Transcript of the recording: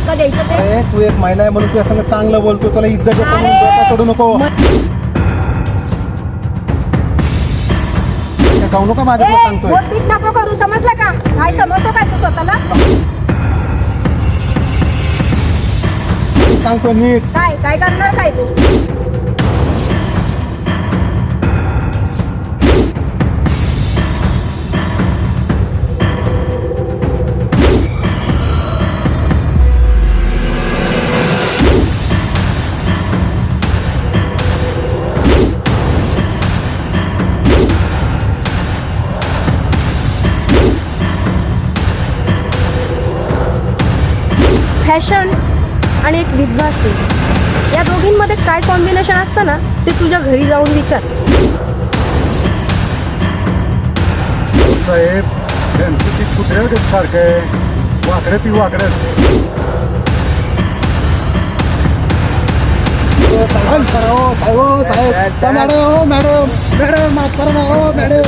हक्क द्यायचं ते. अरे तू एक महिला आहे म्हणून तू असं चांगलं बोलतो, तुला इज्जत देतो म्हणून अरे! डोक्यात चढू नको. काय जाऊ नका माझ्या ए, सांगतोय. बोटबीट नको करू, समजलं का? काय समजतो काय तू स्वतःला? सांगतो नीट. काय काय करणार काय तू? फॅशन आणि एक विधवा स्त्री, या दोघींमध्ये काय कॉम्बिनेशन असतं ना, ते तुझ्या घरी जाऊन विचार. साहेब गणपती कुठे सारखं आहे, वाकडे ती वाकडे. मॅडम मॅडम मॅडम माफ करा ना, हो मॅडम.